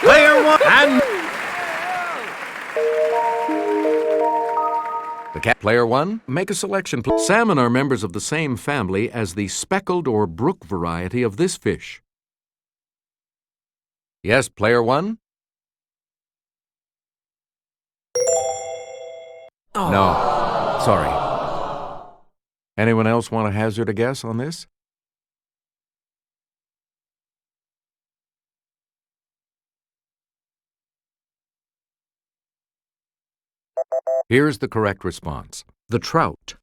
Player one and The cat. Player one, make a selection. Salmon are members of the same family as the speckled or brook variety of this fish. Yes, player one? No, sorry. Anyone else want to hazard a guess on this? Here's the correct response. The trout.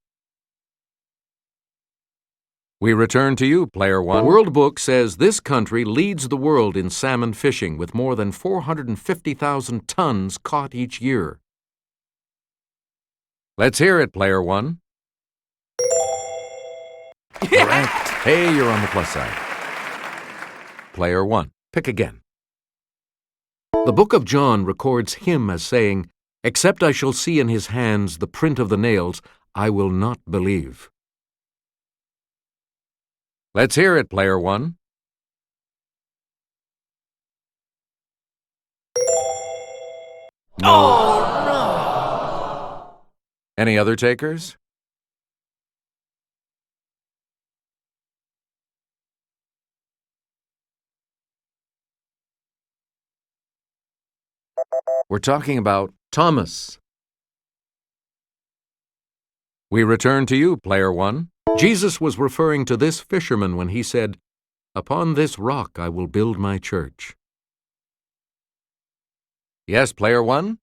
We return to you, player one. World Book says this country leads the world in salmon fishing with more than 450,000 tons caught each year. Let's hear it, player one. Correct. Hey, you're on the plus side. Player one, pick again. The book of John records him as saying, "Except I shall see in his hands the print of the nails, I will not believe." Let's hear it, player one. No. oh no! Any other takers? We're talking about Thomas. We return to you, player one. Jesus was referring to this fisherman when he said, "Upon this rock I will build my church." Yes, player one?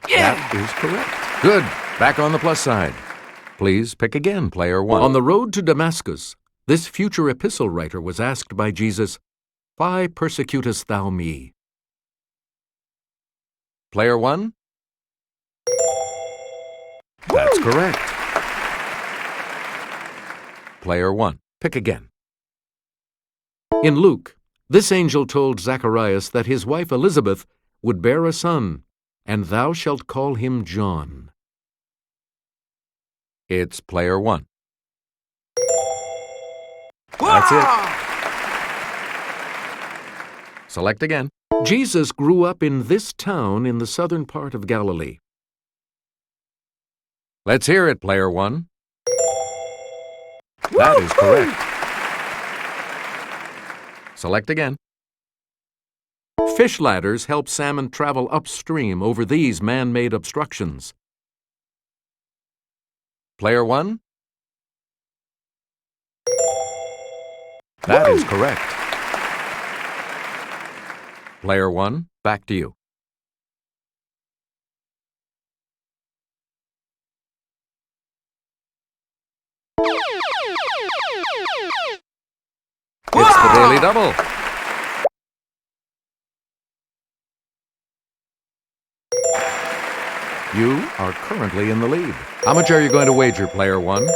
Yeah! That is correct. Good. Back on the plus side. Please pick again, player one. On the road to Damascus, this future epistle writer was asked by Jesus, "Why persecutest thou me?" Player one? That's correct. Player one, pick again. In Luke, this angel told Zacharias that his wife Elizabeth would bear a son, and thou shalt call him John. It's player one. That's it. Select again. Jesus grew up in this town in the southern part of Galilee. Let's hear it, player one. That is correct. Select again. Fish ladders help salmon travel upstream over these man-made obstructions. Player one? That is correct. Player one, back to you. It's the Daily Double. You are currently in the lead. How much are you going to wager, player one?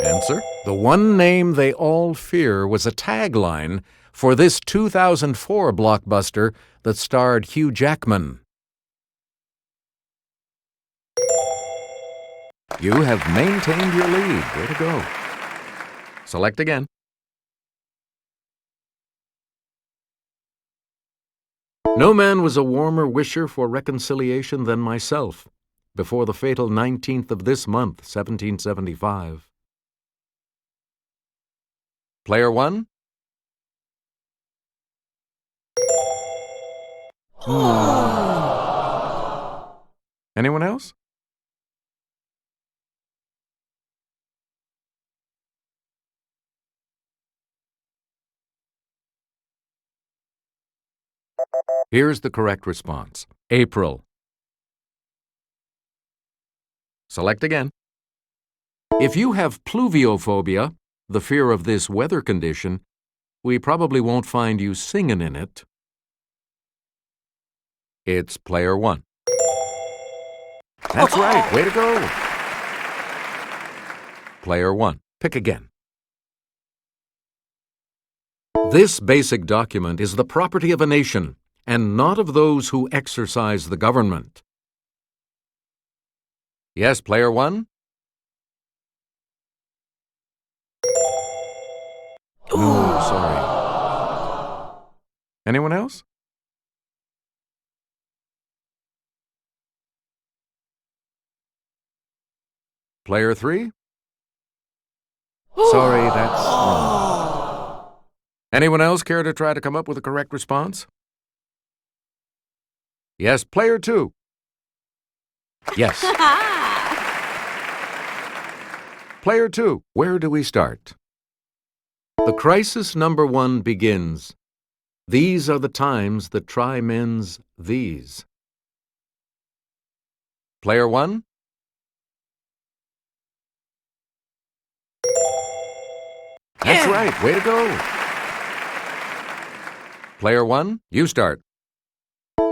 Answer. The one name they all fear was a tagline for this 2004 blockbuster that starred Hugh Jackman. You have maintained your lead. Way to go. Select again. No man was a warmer wisher for reconciliation than myself before the fatal 19th of this month, 1775. Player one? Anyone else? Here's the correct response. April. Select again. If you have pluviophobia, the fear of this weather condition, we probably won't find you singing in it. It's player one. That's right. Way to go. Player one. Pick again. This basic document is the property of a nation and not of those who exercise the government. Yes, player one? Anyone else? Player 3? Sorry, that's wrong. Anyone else care to try to come up with a correct response? Yes, player 2. Yes. Player 2, where do we start? The crisis number 1 begins. These are the times that try men's these. Player 1? That's right, way to go. Player 1, you start.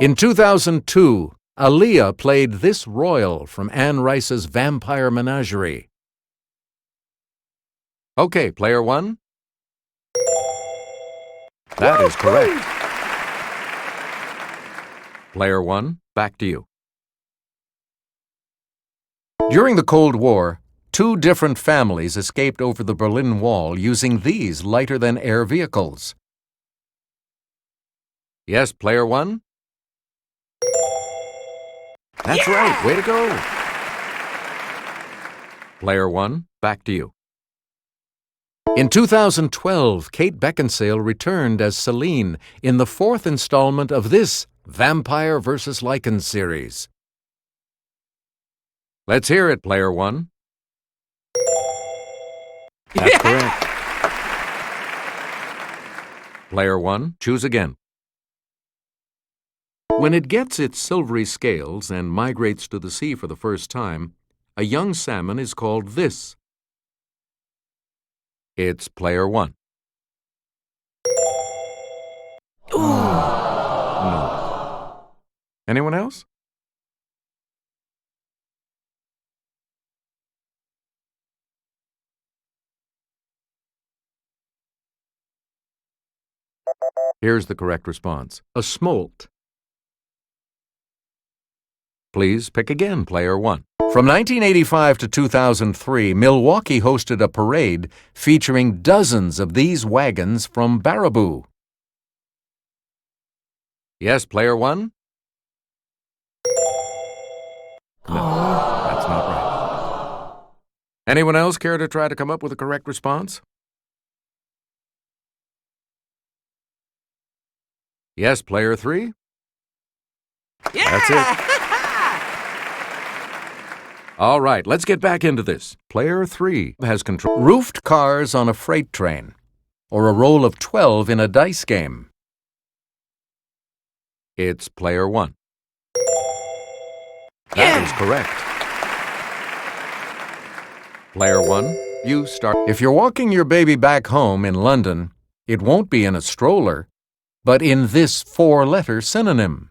In 2002, Aaliyah played this royal from Anne Rice's Vampire Menagerie. Okay, player 1. That is correct. Player 1, back to you. During the Cold War, 2 different families escaped over the Berlin Wall using these lighter-than-air vehicles. Yes, player 1? That's right, way to go. Player 1, back to you. In 2012, Kate Beckinsale returned as Celine in the 4th installment of this Vampire vs. Lycan series. Let's hear it, player 1. That's correct. Player 1, choose again. When it gets its silvery scales and migrates to the sea for the first time, a young salmon is called this. It's player 1. No. Anyone else? Here's the correct response. A smolt. Please pick again, player 1. From 1985 to 2003, Milwaukee hosted a parade featuring dozens of these wagons from Baraboo. Yes, player 1? No, that's not right. Anyone else care to try to come up with a correct response? Yes, player 3? That's it. All right, let's get back into this. Player 3 has control. Roofed cars on a freight train, or a roll of 12 in a dice game. It's player 1. That is correct. Player 1, you start. If you're walking your baby back home in London, it won't be in a stroller, but in this 4-letter synonym.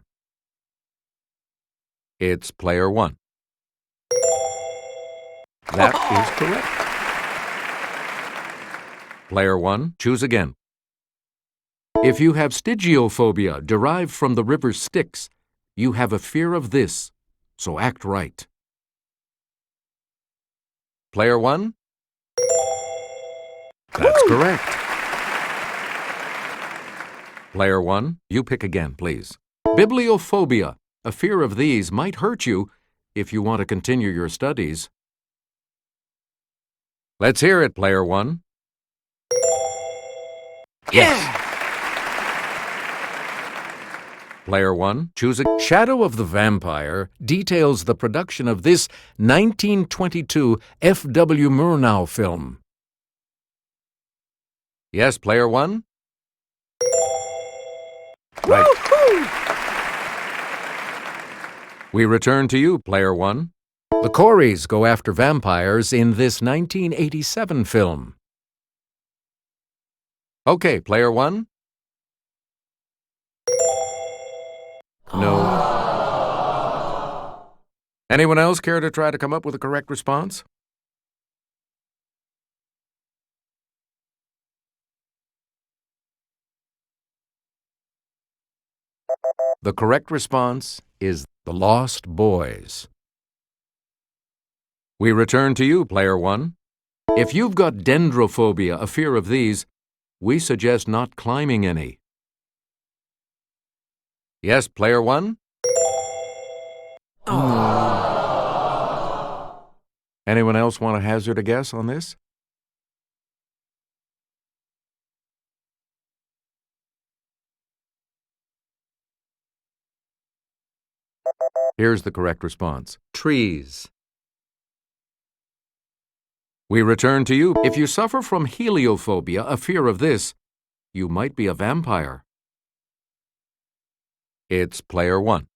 It's player 1. That is correct. Player 1, choose again. If you have stygiophobia derived from the river Styx, you have a fear of this, so act right. Player 1? That's correct. Player 1, you pick again, please. Bibliophobia, a fear of these, might hurt you if you want to continue your studies. Let's hear it, player 1. Yes. Player 1, choose a. Shadow of the Vampire details the production of this 1922 F.W. Murnau film. Yes, player 1? Right. We return to you, player 1. The Coreys go after vampires in this 1987 film. Okay, player 1? No. Anyone else care to try to come up with a correct response? The correct response is The Lost Boys. We return to you, player 1. If you've got dendrophobia, a fear of these, we suggest not climbing any. Yes, player one? Anyone else want to hazard a guess on this? Here's the correct response. Trees. We return to you. If you suffer from heliophobia, a fear of this, you might be a vampire. It's player one.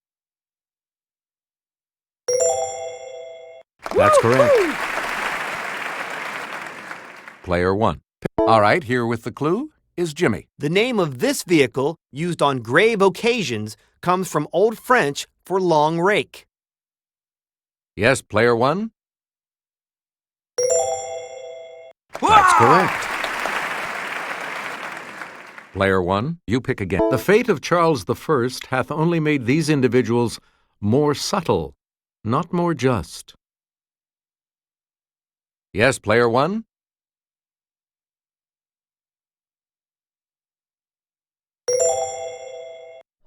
That's correct. Player one. All right, here with the clue is Jimmy. The name of this vehicle, used on grave occasions, comes from Old French for long rake. Yes, player one? That's correct. Player one, you pick again. The fate of Charles I hath only made these individuals more subtle, not more just. Yes, player one?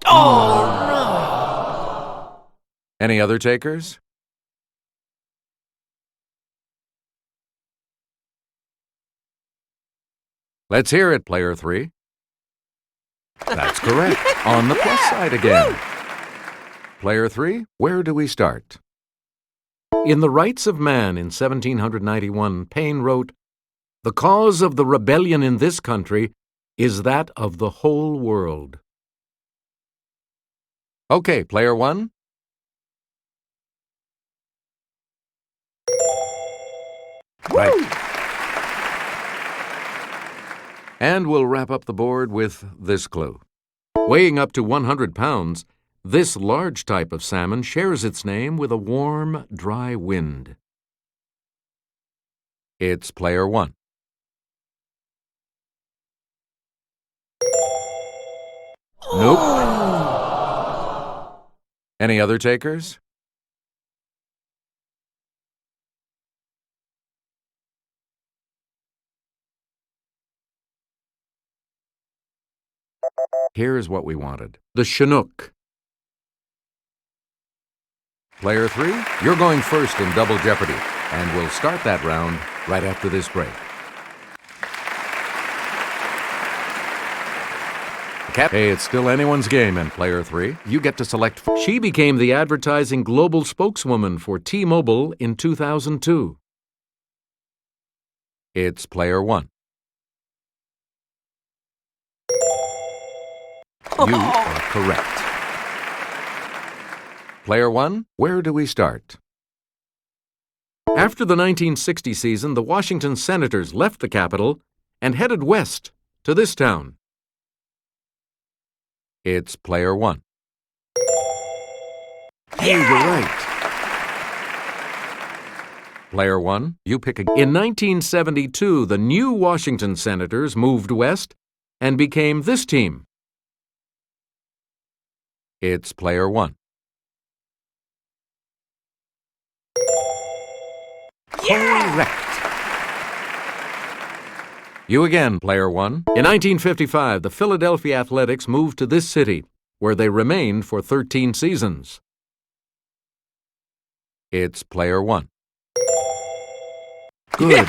Oh, Any other takers? Let's hear it, player three. That's correct. On the plus side again. Player three, where do we start? In The Rights of Man in 1791, Paine wrote, "The cause of the rebellion in this country is that of the whole world." Okay, player one. Right. And we'll wrap up the board with this clue. Weighing up to 100 pounds, this large type of salmon shares its name with a warm, dry wind. It's player one. Nope. Any other takers? Here's what we wanted. The Chinook. Player three, you're going first in Double Jeopardy, and we'll start that round right after this break. Hey, it's still anyone's game, and player three, you get to select. She became the advertising global spokeswoman for T-Mobile in 2002. It's player one. You are correct. Player one, where do we start? After the 1960 season, the Washington Senators left the capital and headed west to this town. It's player one. Hey, you're right. Player one, you pick again. In 1972, the new Washington Senators moved west and became this team. It's player one. Correct. You again, player one. In 1955, the Philadelphia Athletics moved to this city, where they remained for 13 seasons. It's player one. Good.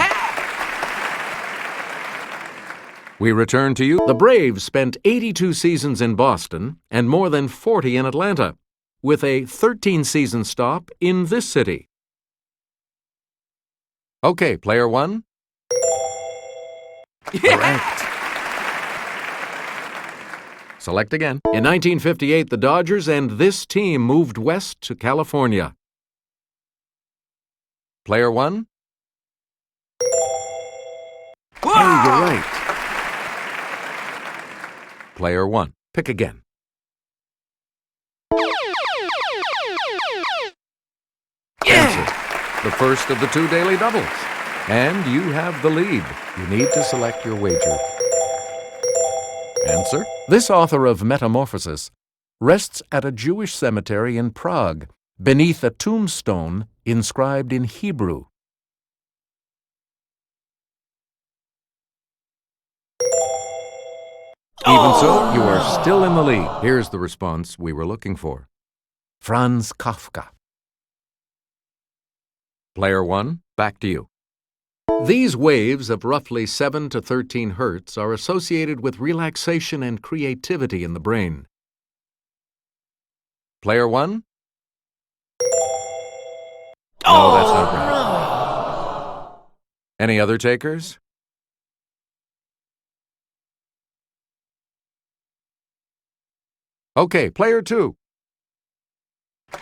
We return to you. The Braves spent 82 seasons in Boston and more than 40 in Atlanta, with a 13-season stop in this city. Okay, player one. Correct. Select again. In 1958, the Dodgers and this team moved west to California. Player one. Wow. Hey, you're right. Player one. Pick again. Answer. The first of the two daily doubles. And you have the lead. You need to select your wager. Answer. This author of Metamorphosis rests at a Jewish cemetery in Prague, beneath a tombstone inscribed in Hebrew. Even so, you are still in the lead. Here's the response we were looking for. Franz Kafka. Player 1, back to you. These waves of roughly 7 to 13 hertz are associated with relaxation and creativity in the brain. Player 1? No, that's not right. Any other takers? Okay, player 2.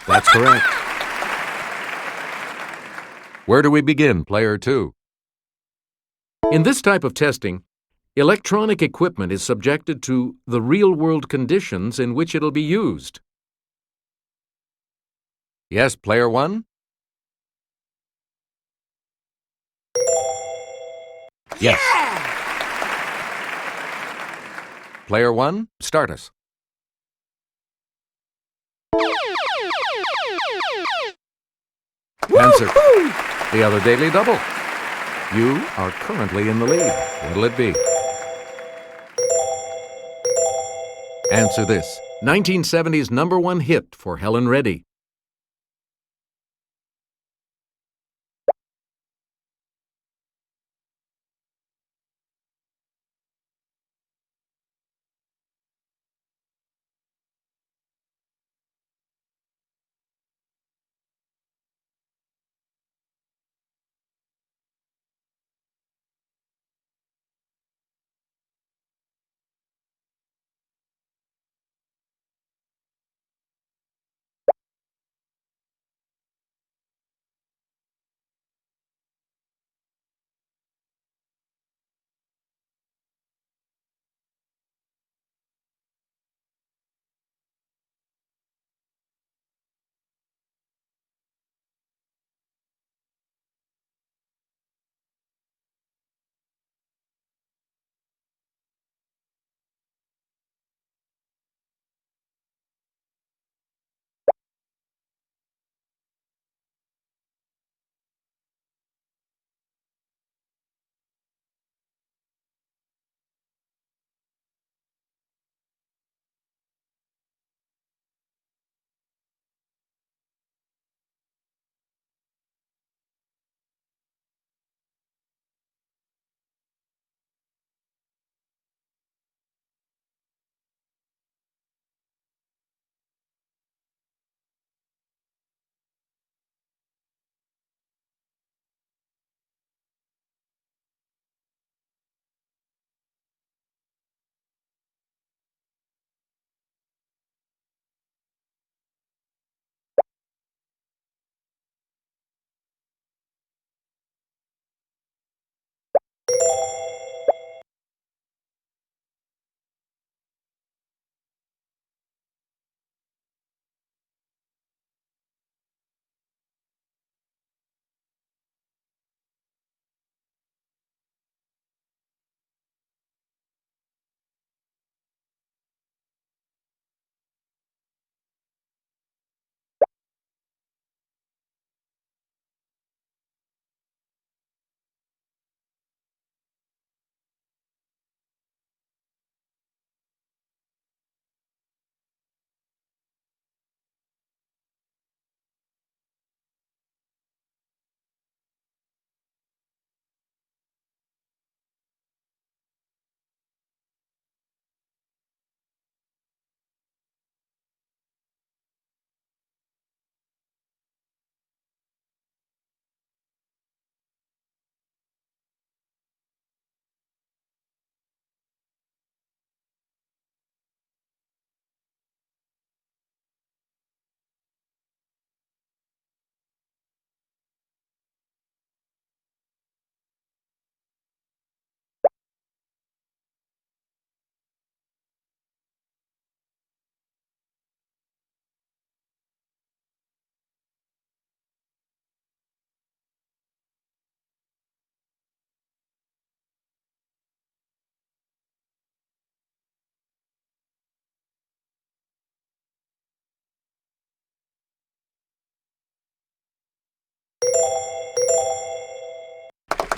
That's correct. Where do we begin, player 2? In this type of testing, electronic equipment is subjected to the real-world conditions in which it'll be used. Yes, player 1? Yes. Player 1, start us. Answer. The other Daily Double. You are currently in the lead. What'll it be? Answer this. 1970's #1 hit for Helen Reddy.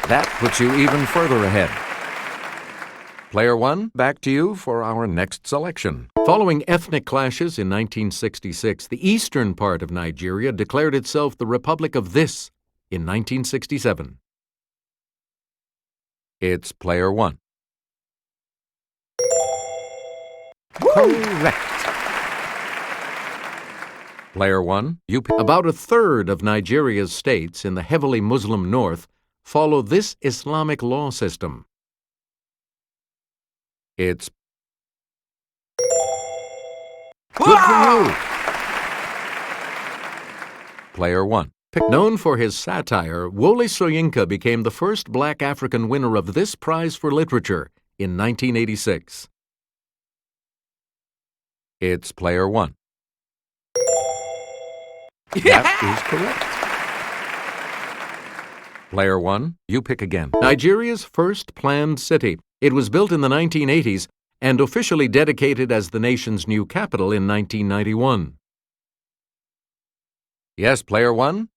That puts you even further ahead. Player 1, back to you for our next selection. Following ethnic clashes in 1966, the eastern part of Nigeria declared itself the Republic of this in 1967. It's Player 1. Correct. Player 1, about a third of Nigeria's states in the heavily Muslim north follow this Islamic law system. It's good for you. Player 1. Known for his satire, Wole Soyinka became the first black African winner of this prize for literature in 1986. It's Player 1. That is correct. Player 1, you pick again. Nigeria's first planned city. It was built in the 1980s and officially dedicated as the nation's new capital in 1991. Yes, Player 1?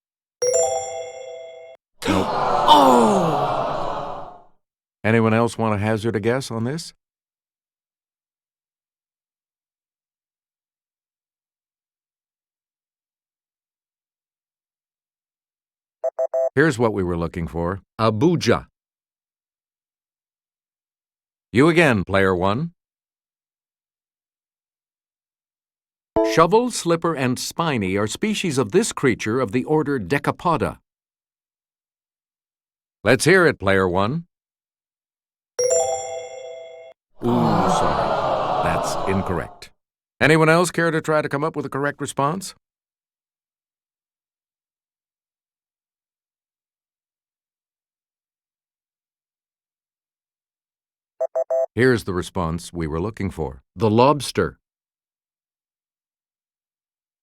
Nope. Oh! Anyone else want to hazard a guess on this? Here's what we were looking for. Abuja. You again, Player 1. Shovel, slipper, and spiny are species of this creature of the order Decapoda. Let's hear it, Player 1. Ooh, sorry. That's incorrect. Anyone else care to try to come up with a correct response? Here's the response we were looking for. The lobster.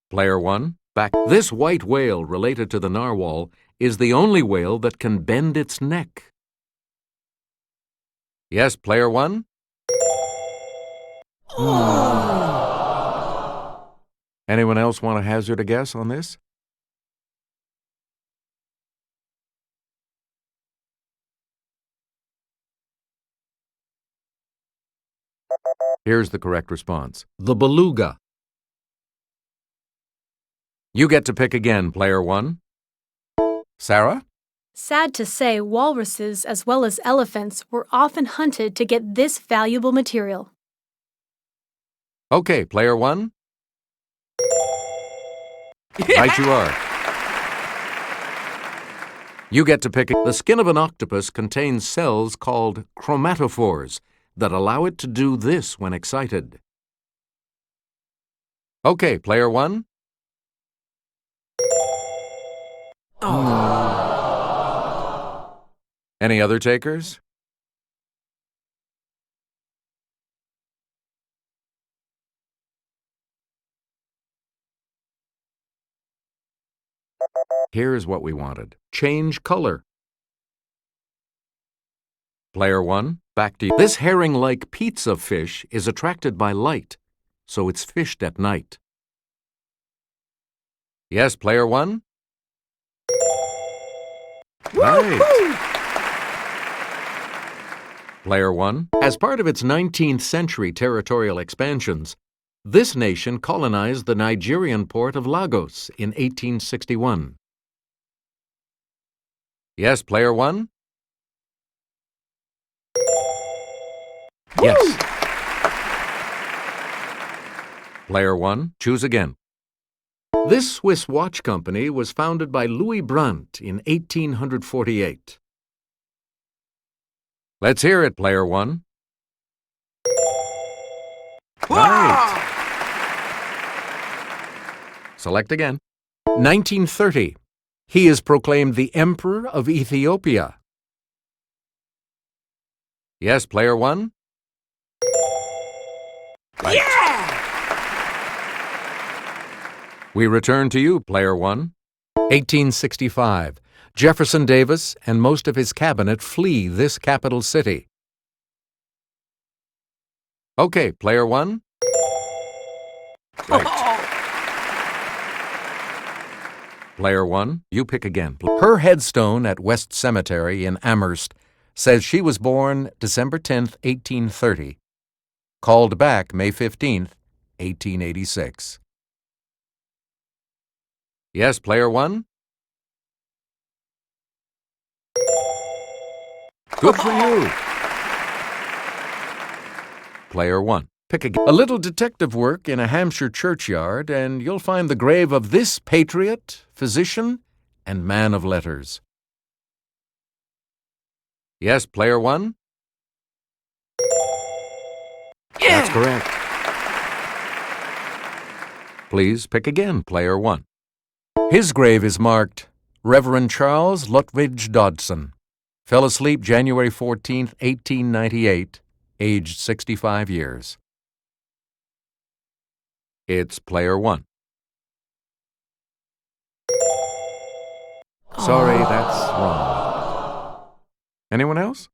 Player 1, back. This white whale, related to the narwhal, is the only whale that can bend its neck. Yes, Player 1? Anyone else want to hazard a guess on this? Here's the correct response. The beluga. You get to pick again, Player 1. Sarah? Sad to say, walruses as well as elephants were often hunted to get this valuable material. Okay, Player 1. Right you are. You get to pick. The skin of an octopus contains cells called chromatophores that allow it to do this when excited. Okay, Player 1. Any other takers? Here's what we wanted. Change color. Player 1, back to you. This herring-like pizza fish is attracted by light, so it's fished at night. Yes, Player 1? Right. Player 1, as part of its 19th century territorial expansions, this nation colonized the Nigerian port of Lagos in 1861. Yes, Player 1? Yes. Player 1, choose again. This Swiss watch company was founded by Louis Brandt in 1848. Let's hear it, Player 1. Right. Select again. 1930. He is proclaimed the Emperor of Ethiopia. Yes, Player 1? Right. Yeah! We return to you, Player 1. 1865. Jefferson Davis and most of his cabinet flee this capital city. Okay, Player 1. Right. Player 1, you pick again. Her headstone at West Cemetery in Amherst says she was born December 10th, 1830, called back May 15th, 1886. Yes, player one? Good for you. Player one. Pick again. A little detective work in a Hampshire churchyard, and you'll find the grave of this patriot, physician, and man of letters. Yes, player one? That's correct. Please pick again, player one. His grave is marked Reverend Charles Lutwidge Dodson. Fell asleep January 14th, 1898, aged 65 years. It's player one. Sorry, that's wrong. Anyone else?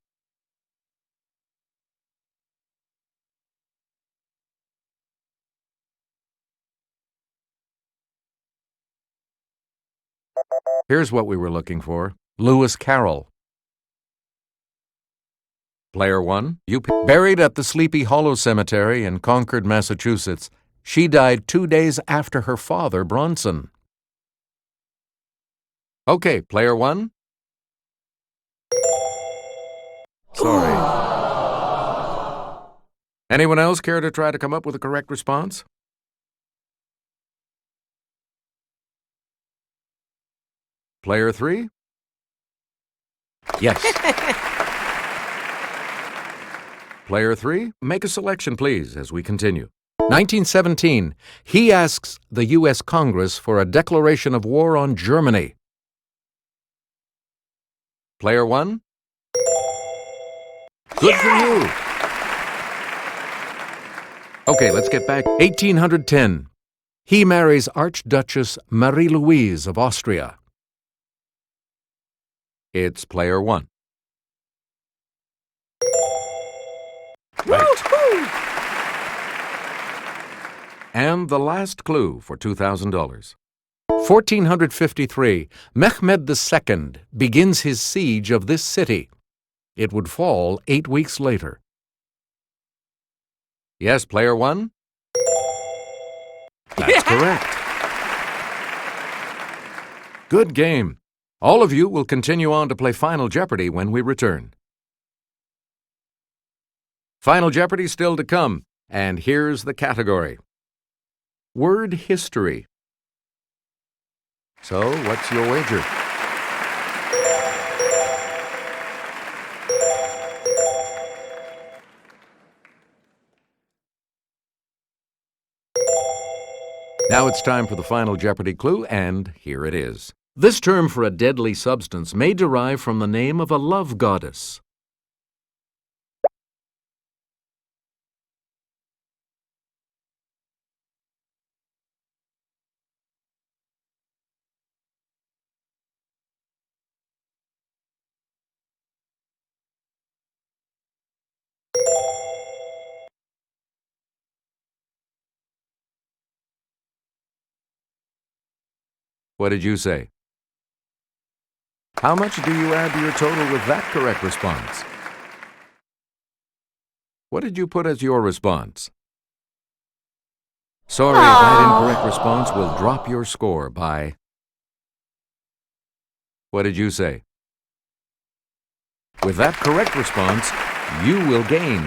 Here's what we were looking for. Lewis Carroll. Player one, buried at the Sleepy Hollow Cemetery in Concord, Massachusetts. She died 2 days after her father, Bronson. Okay, player one. Sorry. Anyone else care to try to come up with a correct response? Player three? Yes. Player three, make a selection, please, as we continue. 1917, he asks the U.S. Congress for a declaration of war on Germany. Player one? Good for you. Okay, let's get back. 1810, he marries Archduchess Marie-Louise of Austria. It's player one. Right. And the last clue for $2,000. 1453, Mehmed II begins his siege of this city. It would fall 8 weeks later. Yes, player one? That's correct. Good game. All of you will continue on to play Final Jeopardy when we return. Final Jeopardy still to come, and here's the category. Word history. So, what's your wager? Now it's time for the Final Jeopardy clue, and here it is. This term for a deadly substance may derive from the name of a love goddess. What did you say? How much do you add to your total with that correct response? What did you put as your response? Sorry, that incorrect response will drop your score by... What did you say? With that correct response, you will gain...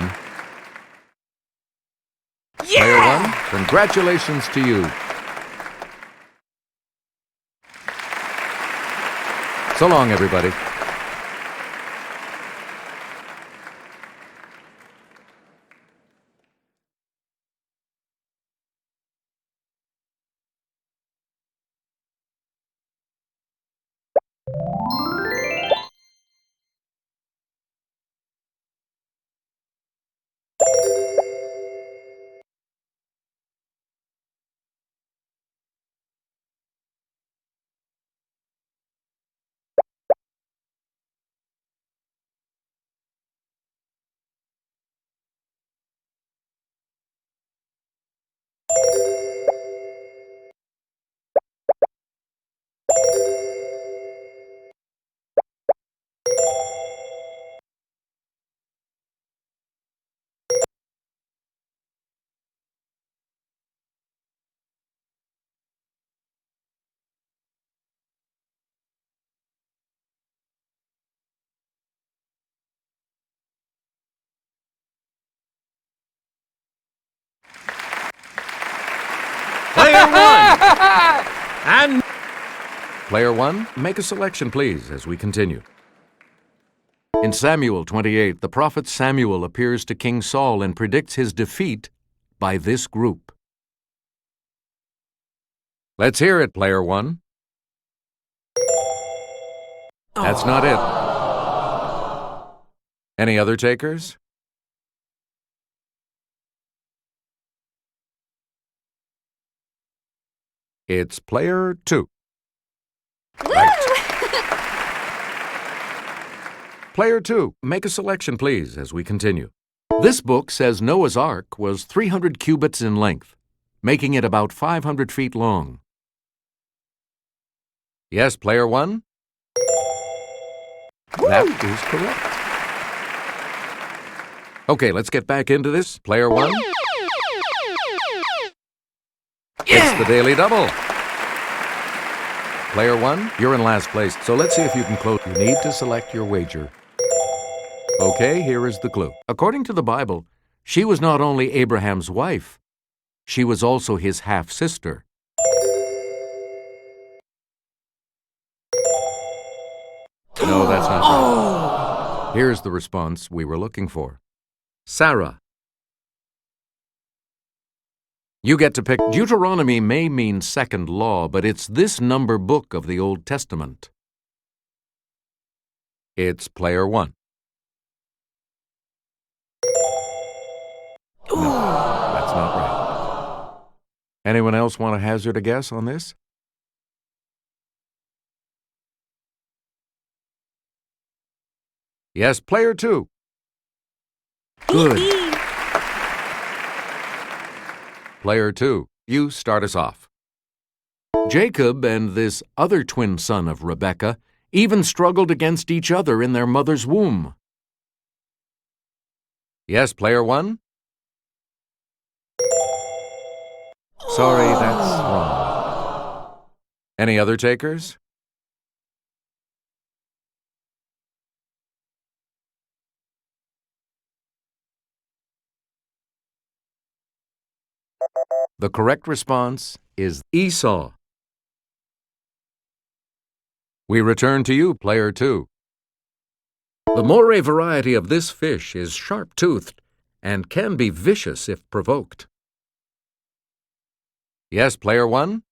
Player one, congratulations to you. So long, everybody. Player 1, make a selection, please, as we continue. In Samuel 28, the prophet Samuel appears to King Saul and predicts his defeat by this group. Let's hear it, Player 1. That's not it. Any other takers? It's Player 2. Player 2, make a selection, please, as we continue. This book says Noah's Ark was 300 cubits in length, making it about 500 feet long. Yes, Player 1? That is correct. Okay, let's get back into this. Player 1? It's the Daily Double. Player 1, you're in last place, so let's see if you can close. You need to select your wager. Okay, here is the clue. According to the Bible, she was not only Abraham's wife, she was also his half-sister. No, that's not right. Here's the response we were looking for. Sarah. You get to pick. Deuteronomy may mean second law, but it's this number book of the Old Testament. It's Player 1. No, that's not right. Anyone else want to hazard a guess on this? Yes, Player 2. Good. Player 2, you start us off. Jacob and this other twin son of Rebekah even struggled against each other in their mother's womb. Yes, Player 1? Sorry, that's wrong. Any other takers? The correct response is Esau. We return to you, Player 2. The moray variety of this fish is sharp-toothed and can be vicious if provoked. Yes, Player 1?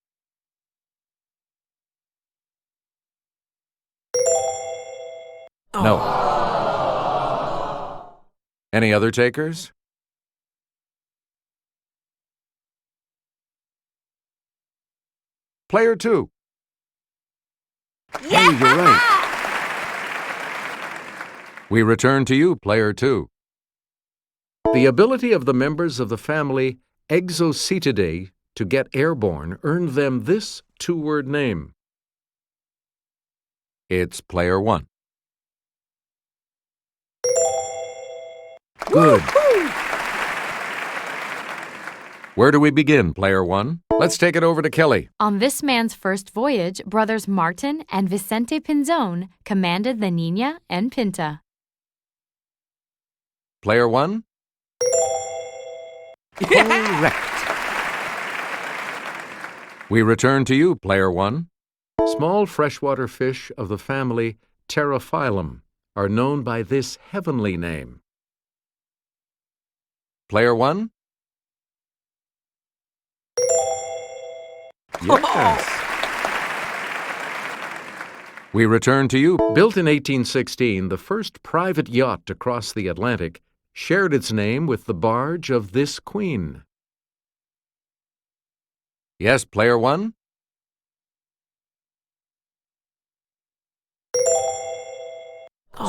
No. Any other takers? Player 2. Hey, you're right. We return to you, Player 2. The ability of the members of the family Exocetidae to get airborne earned them this two-word name. It's Player 1. Good. Where do we begin, Player 1? Let's take it over to Kelly. On this man's first voyage, brothers Martin and Vicente Pinzon commanded the Niña and Pinta. Player 1? Correct. We return to you, Player 1. Small freshwater fish of the family Pterophyllum are known by this heavenly name. Player 1? Yes. We return to you. Built in 1816, the first private yacht to cross the Atlantic shared its name with the barge of this queen. Yes, Player 1?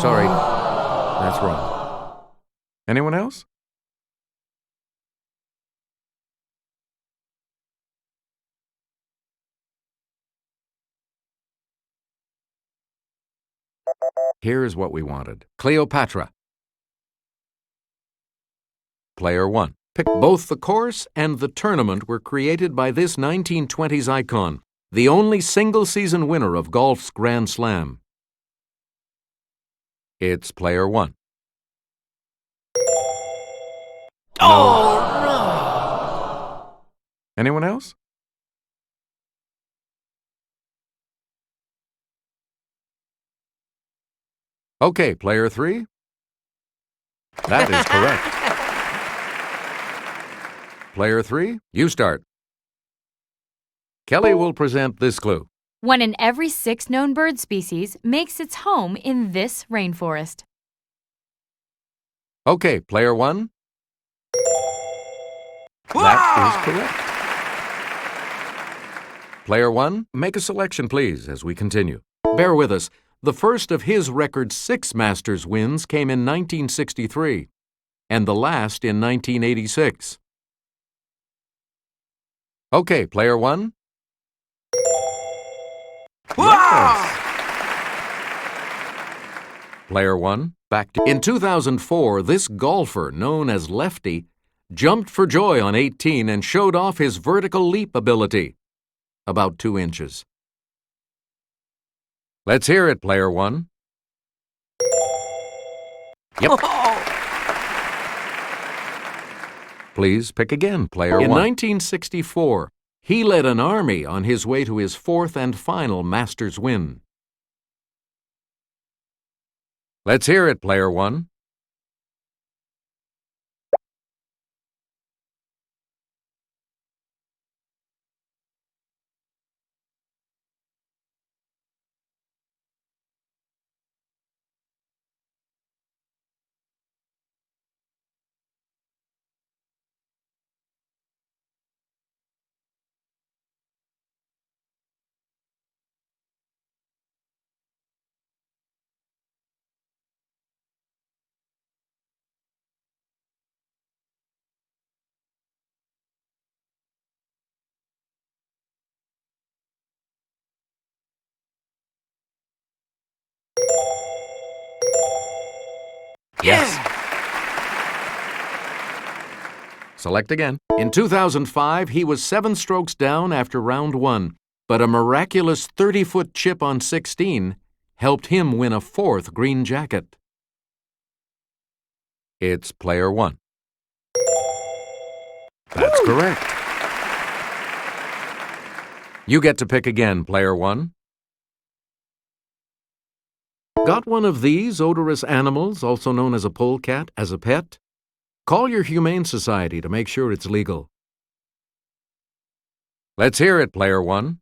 Sorry, that's wrong. Anyone else? Here's what we wanted. Cleopatra. Player 1. Pick. Both the course and the tournament were created by this 1920s icon, the only single-season winner of golf's Grand Slam. It's Player 1. Oh, no! Anyone else? Okay, player 3. That is correct. Player 3, you start. Kelly will present this clue. One in every 6 known bird species makes its home in this rainforest. Okay, player 1. That is correct. Player 1, make a selection, please, as we continue. Bear with us. The first of his record 6 Masters wins came in 1963, and the last in 1986. Okay, player 1. Yes. Player 1, back to... In 2004, this golfer, known as Lefty, jumped for joy on 18 and showed off his vertical leap ability, about 2 inches. Let's hear it, player 1. Yep. Please pick again, player 1. In 1964, he led an army on his way to his 4th and final Masters win. Let's hear it, player 1. Yes. Select again. In 2005, he was 7 strokes down after round 1, but a miraculous 30-foot chip on 16 helped him win a 4th green jacket. It's player 1. That's correct. You get to pick again, player 1. Got one of these odorous animals, also known as a polecat, as a pet? Call your Humane Society to make sure it's legal. Let's hear it, player 1.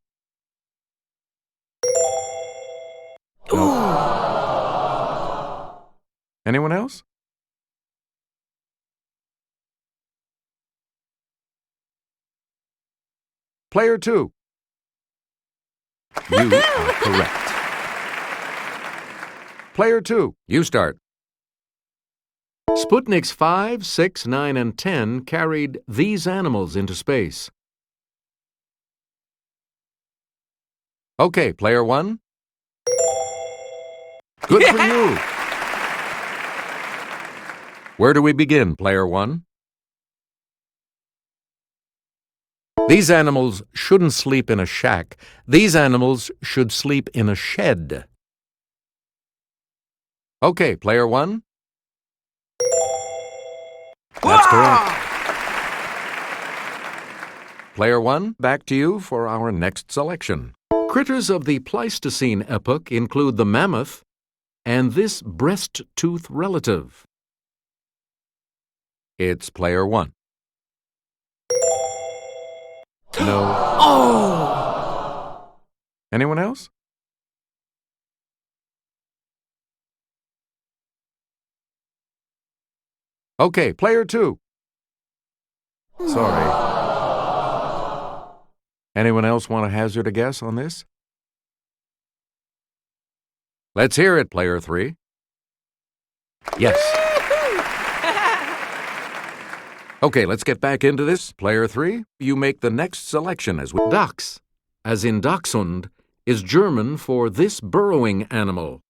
No. Anyone else? Player 2. You are correct. Player 2, you start. Sputniks 5, 6, 9, and 10 carried these animals into space. Okay, player 1. Good for you. Where do we begin, player 1? These animals shouldn't sleep in a shack. These animals should sleep in a shed. Okay, player 1. That's correct. Player 1, back to you for our next selection. Critters of the Pleistocene epoch include the mammoth and this breast-tooth relative. It's player 1. No. Oh! Anyone else? Okay, player 2. Sorry. Anyone else want to hazard a guess on this? Let's hear it, player 3. Yes. Okay, let's get back into this. Player 3, you make the next selection as we... Dachs, as in Dachshund, is German for this burrowing animal.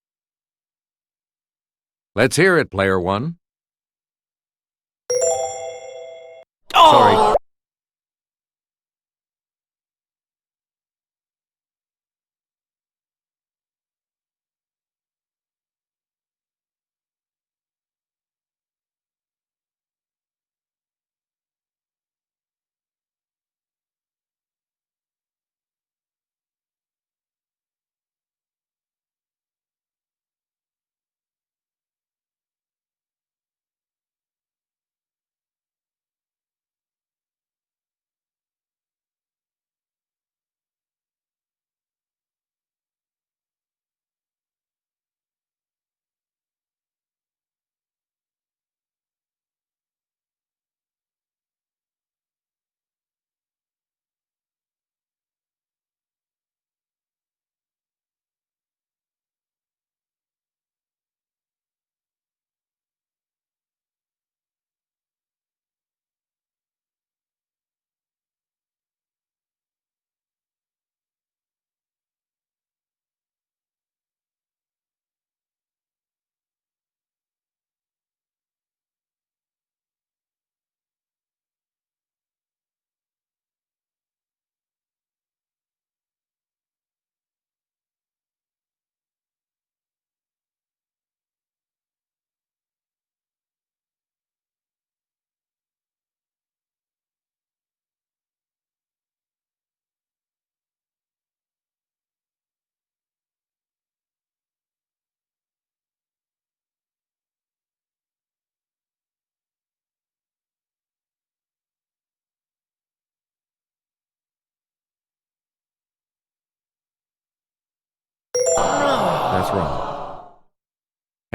Let's hear it, player 1. Sorry.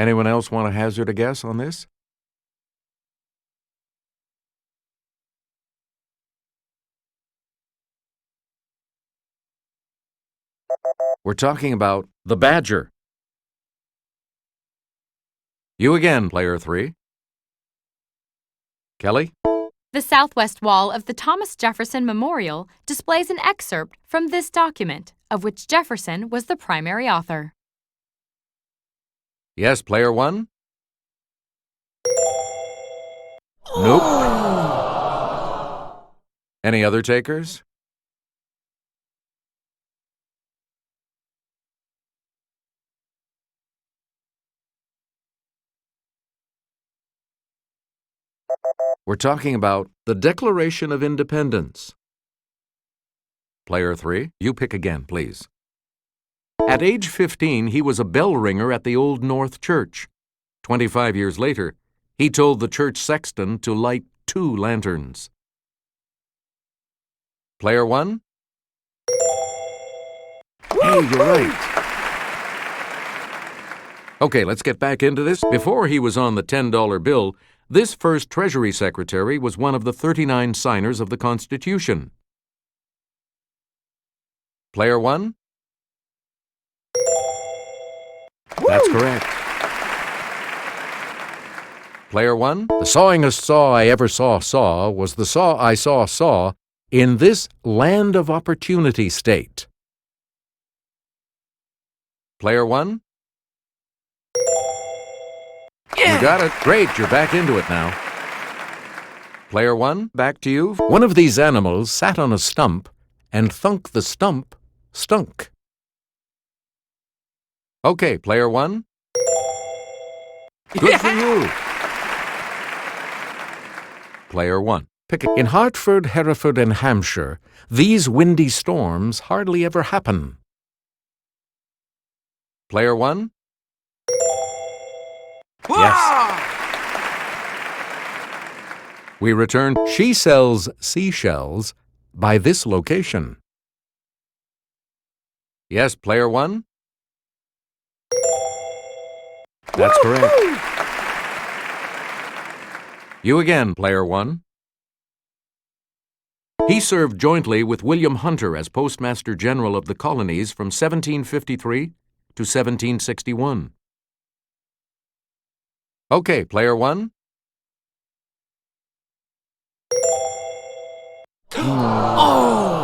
Anyone else want to hazard a guess on this? We're talking about the badger. You again, player 3. Kelly? The southwest wall of the Thomas Jefferson Memorial displays an excerpt from this document, of which Jefferson was the primary author. Yes, player 1? Nope. Any other takers? We're talking about the Declaration of Independence. Player 3, you pick again, please. At age 15, he was a bell ringer at the Old North Church. 25 years later, he told the church sexton to light 2 lanterns. Player 1? Hey, you're right. Okay, let's get back into this. Before he was on the $10 bill, this first Treasury Secretary was one of the 39 signers of the Constitution. Player 1? That's correct. Player 1? The sawingest saw I ever saw was the saw I saw in this land of opportunity state. Player 1? Yeah. You got it. Great, you're back into it now. Player 1, back to you. One of these animals sat on a stump, and thunk the stump stunk. Okay, player 1. Good for you. Player 1. Pick it. In Hartford, Hereford, and Hampshire, these windy storms hardly ever happen. Player 1. Yes. We return. She sells seashells by this location. Yes, player 1. That's correct. You again, player 1. He served jointly with William Hunter as Postmaster General of the Colonies from 1753 to 1761. Okay, player 1. Oh!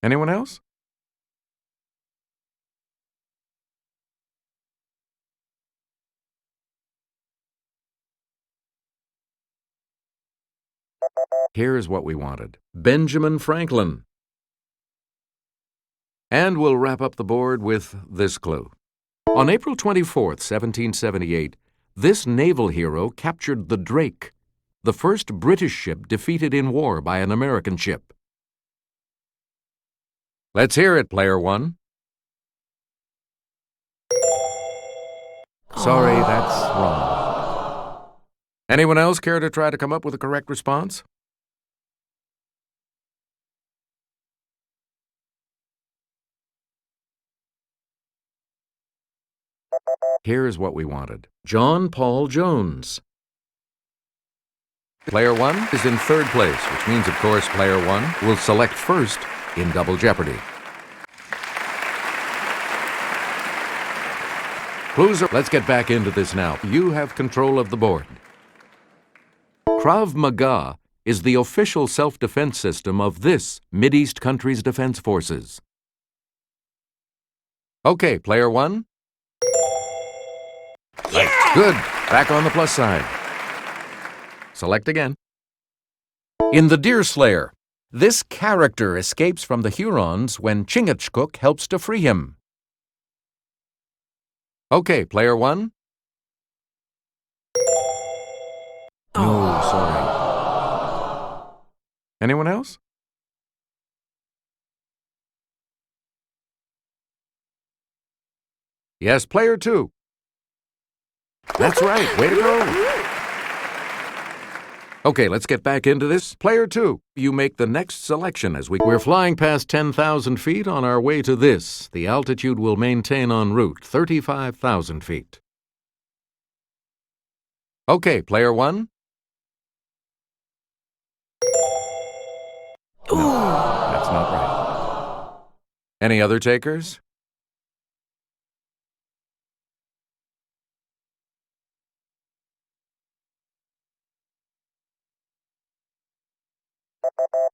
Anyone else? Here's what we wanted. Benjamin Franklin. And we'll wrap up the board with this clue. On April 24th, 1778, this naval hero captured the Drake, the first British ship defeated in war by an American ship. Let's hear it, player 1. Sorry, that's wrong. Anyone else care to try to come up with a correct response? Here's what we wanted. John Paul Jones. Player 1 is in 3rd place, which means, of course, player 1 will select first in Double Jeopardy. Clues are... Let's get back into this now. You have control of the board. Krav Maga is the official self-defense system of this Mideast country's defense forces. Okay, player 1. Yeah. Good. Back on the plus side. Select again. In The Deerslayer, this character escapes from the Hurons when Chingachgook helps to free him. Okay, player 1. No, sorry. Anyone else? Yes, player 2. That's right. Way to go. Okay, let's get back into this. Player 2, you make the next selection as we're flying past 10,000 feet on our way to this. The altitude will maintain en route, 35,000 feet. Okay, player 1. No, that's not right. Any other takers?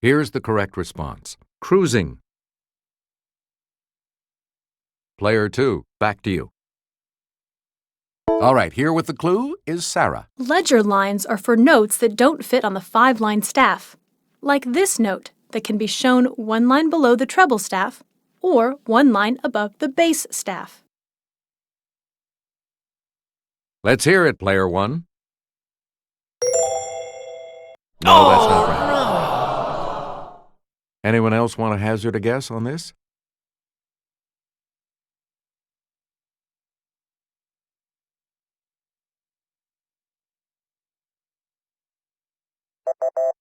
Here's the correct response. Cruising. Player 2, back to you. All right, here with the clue is Sarah. Ledger lines are for notes that don't fit on the 5-line staff, like this note that can be shown 1 line below the treble staff or 1 line above the bass staff. Let's hear it, player 1. No, that's not right. Anyone else want to hazard a guess on this?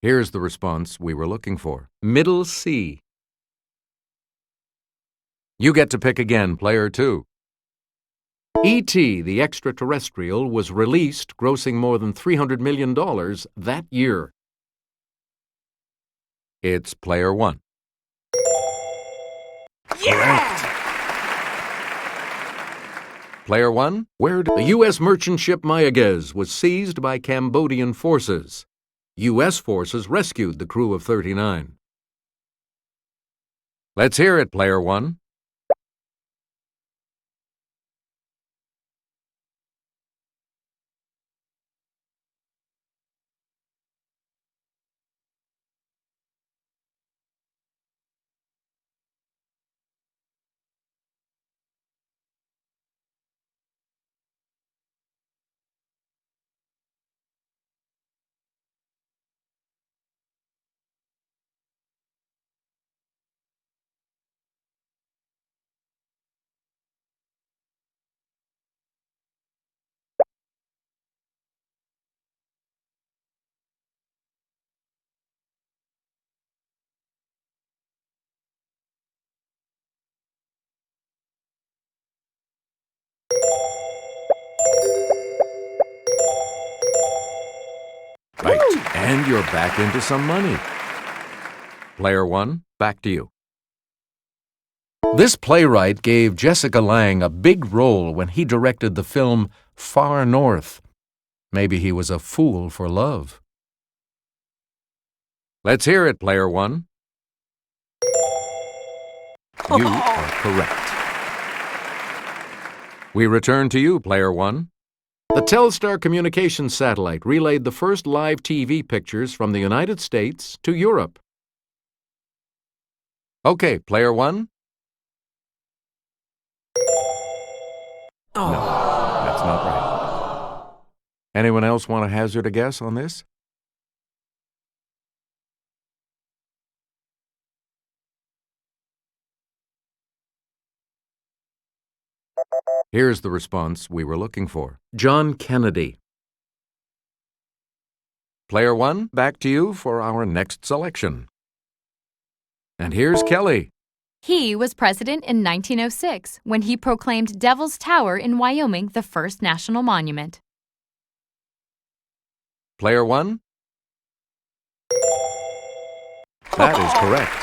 Here's the response we were looking for. Middle C. You get to pick again, player 2. E.T., the extraterrestrial, was released, grossing more than $300 million that year. It's player 1. Correct. Player 1, the U.S. merchant ship Mayaguez was seized by Cambodian forces. U.S. forces rescued the crew of 39. Let's hear it, player 1. Right, and you're back into some money. Player 1, back to you. This playwright gave Jessica Lange a big role when he directed the film Far North. Maybe he was a fool for love. Let's hear it, player 1. You are correct. We return to you, player 1. The Telstar communications satellite relayed the first live TV pictures from the United States to Europe. Okay, player 1. No, that's not right. Anyone else want to hazard a guess on this? Here's the response we were looking for. John Kennedy. Player 1, back to you for our next selection. And here's Kelly. He was president in 1906 when he proclaimed Devil's Tower in Wyoming the first national monument. Player 1. That is correct.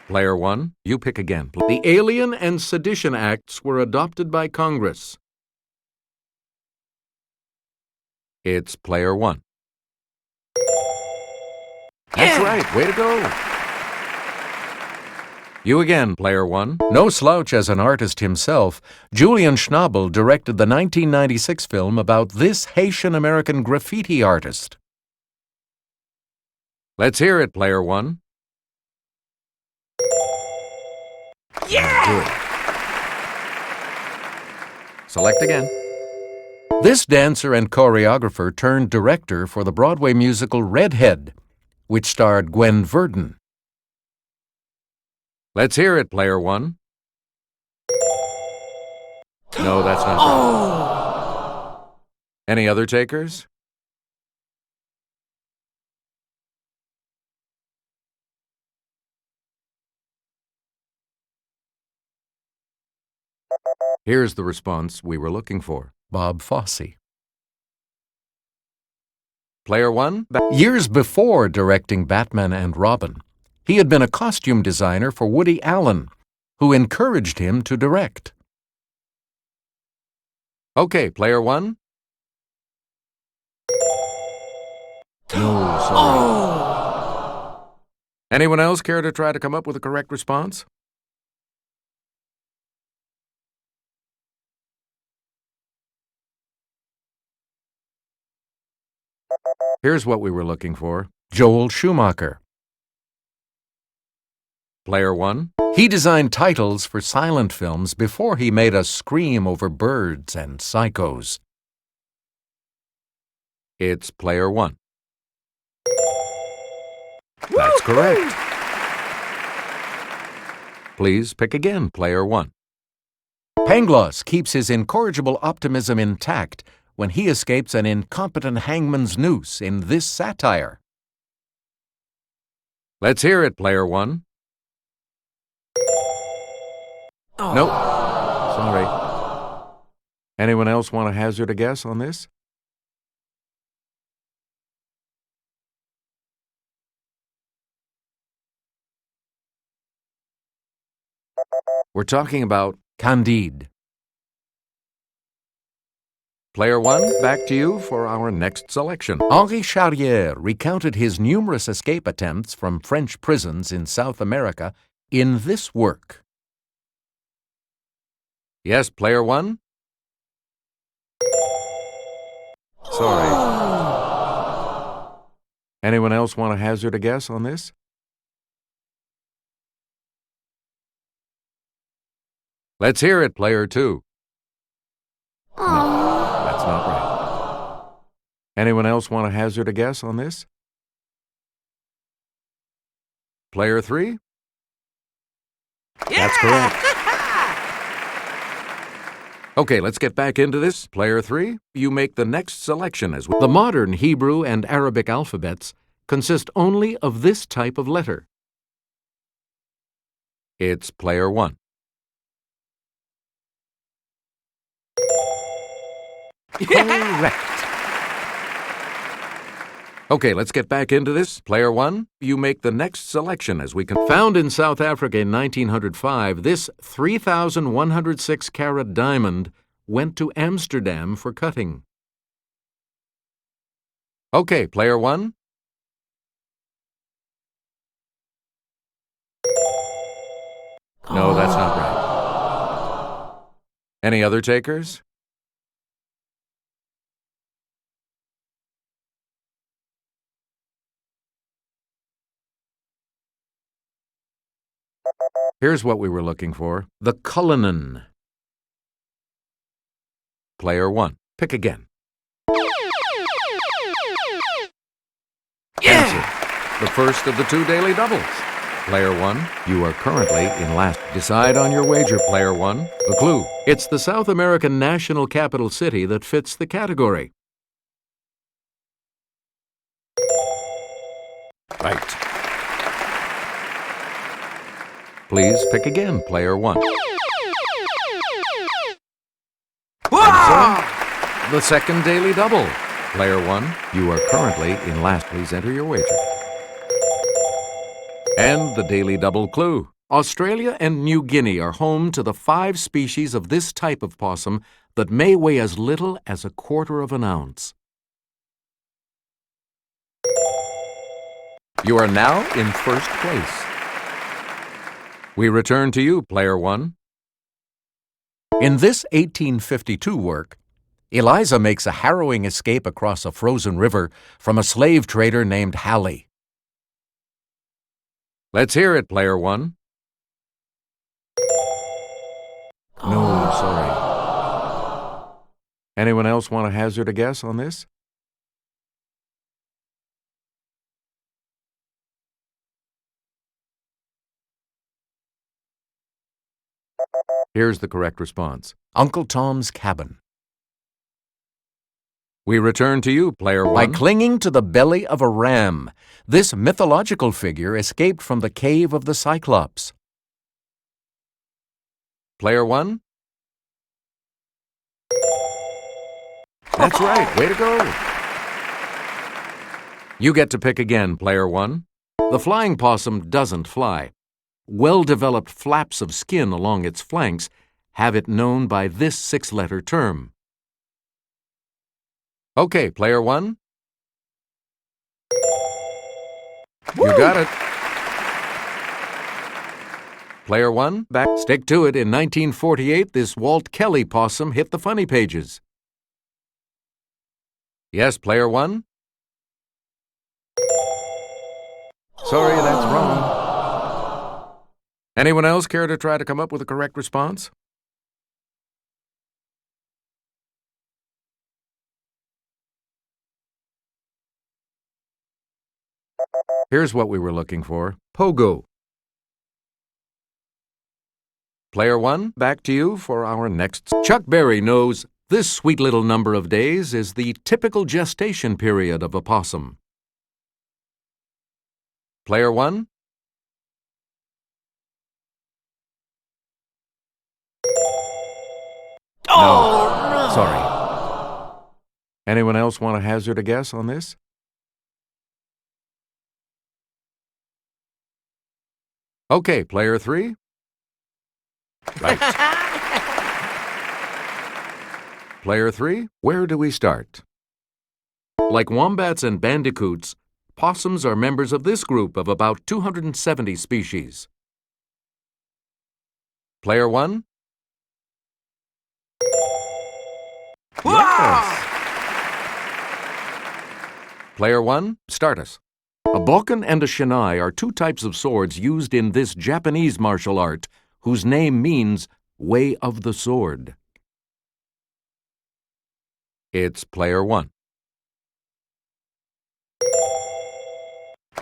Player 1, you pick again. The Alien and Sedition Acts were adopted by Congress. It's player 1. That's right. Way to go. You again, player 1. No slouch as an artist himself, Julian Schnabel directed the 1996 film about this Haitian-American graffiti artist. Let's hear it, player 1. Good. Select again. This dancer and choreographer turned director for the Broadway musical Redhead, which starred Gwen Verdon. Let's hear it, player 1. No, that's not right. Any other takers? Here's the response we were looking for. Bob Fosse. Player 1. Years before directing Batman and Robin, he had been a costume designer for Woody Allen, who encouraged him to direct. Okay, Player 1. No, sorry. Anyone else care to try to come up with a correct response? Here's what we were looking for. Joel Schumacher. Player 1. He designed titles for silent films before he made us scream over birds and psychos. It's Player 1. That's correct. Please pick again, Player 1. Pangloss keeps his incorrigible optimism intact when he escapes an incompetent hangman's noose in this satire. Let's hear it, Player 1. Nope. Sorry. Anyone else want to hazard a guess on this? We're talking about Candide. Player 1, back to you for our next selection. Henri Charrière recounted his numerous escape attempts from French prisons in South America in this work. Yes, Player 1? Sorry. Anyone else want to hazard a guess on this? Let's hear it, Player 2. No, that's not right. Anyone else want to hazard a guess on this? Player 3? That's correct. Okay, let's get back into this. Player 3, you make the next selection as well. The modern Hebrew and Arabic alphabets consist only of this type of letter. It's Player 1. Correct. Okay, let's get back into this. Player 1, you make the next selection as we can. Found in South Africa in 1905, this 3,106-carat diamond went to Amsterdam for cutting. Okay, Player 1. No, that's not right. Any other takers? Here's what we were looking for. The Cullinan. Player 1. Pick again. Answer. The first of the 2 daily doubles. Player 1, you are currently in last. Decide on your wager, Player 1. The clue. It's the South American national capital city that fits the category. Right. Please pick again, Player 1. The second daily double. Player 1, you are currently in last. Please enter your wager. And the daily double clue. Australia and New Guinea are home to the 5 species of this type of possum that may weigh as little as a quarter of an ounce. You are now in first place. We return to you, Player 1. In this 1852 work, Eliza makes a harrowing escape across a frozen river from a slave trader named Halley. Let's hear it, Player 1. No, sorry. Anyone else want to hazard a guess on this? Here's the correct response. Uncle Tom's Cabin. We return to you, Player 1. By clinging to the belly of a ram, this mythological figure escaped from the cave of the Cyclops. Player 1? That's right. Way to go. You get to pick again, player one. The flying possum doesn't fly. Well-developed flaps of skin along its flanks have it known by this six-letter term. Okay, player one. You got it. Player one, back. Stick to it. In 1948, this Walt Kelly possum hit the funny pages. Yes, player one. Sorry, that's wrong. Anyone else care to try to come up with a correct response? Here's what we were looking for. Pogo. Player one, back to you for our next. Chuck Berry knows this sweet little number of days is the typical gestation period of a possum. Player one. No, sorry. Anyone else want to hazard a guess on this? Okay, player three. Right. Player three, where do we start? Like wombats and bandicoots, possums are members of this group of about 270 species. Player one. Yes. Player one, start us. A bokken and a shinai are two types of swords used in this Japanese martial art, whose name means way of the sword. It's player one.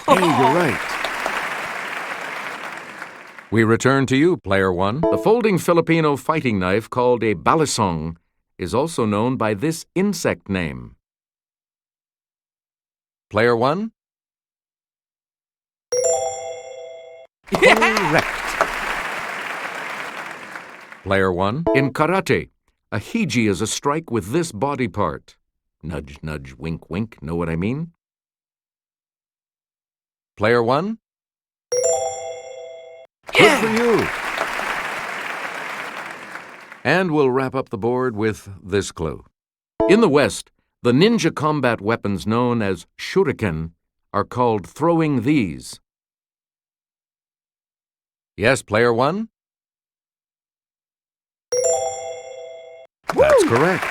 Hey, you're right. We return to you, player one. The folding Filipino fighting knife called a balisong is also known by this insect name. Player one. Correct. Player one. In karate, a hiji is a strike with this body part. Nudge, nudge, wink, wink. Know what I mean? Player one. Good for you. And we'll wrap up the board with this clue. In the West, the ninja combat weapons known as shuriken are called throwing these. Yes, player one? That's correct.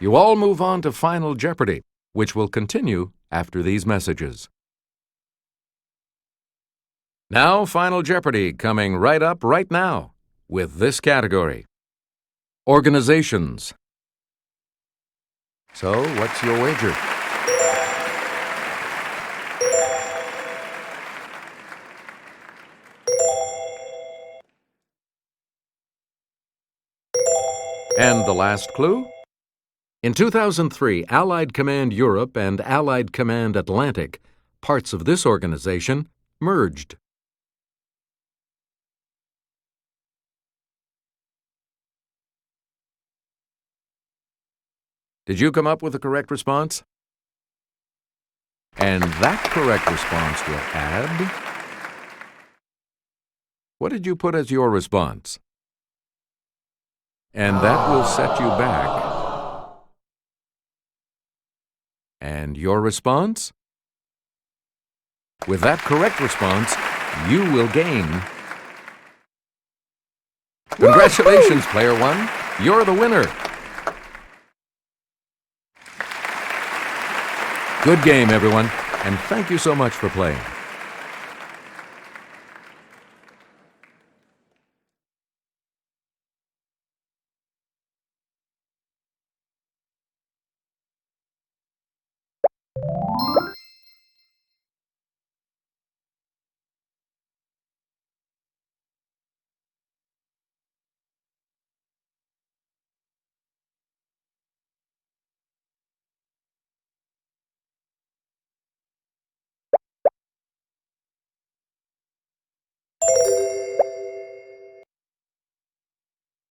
You all move on to Final Jeopardy, which will continue after these messages. Now, Final Jeopardy coming right up right now with this category. Organizations. So, what's your wager? And the last clue? In 2003, Allied Command Europe and Allied Command Atlantic, parts of this organization, merged. Did you come up with the correct response? And that correct response will add... What did you put as your response? And that will set you back. And your response? With that correct response, you will gain. Congratulations, player one. You're the winner. Good game, everyone, and thank you so much for playing.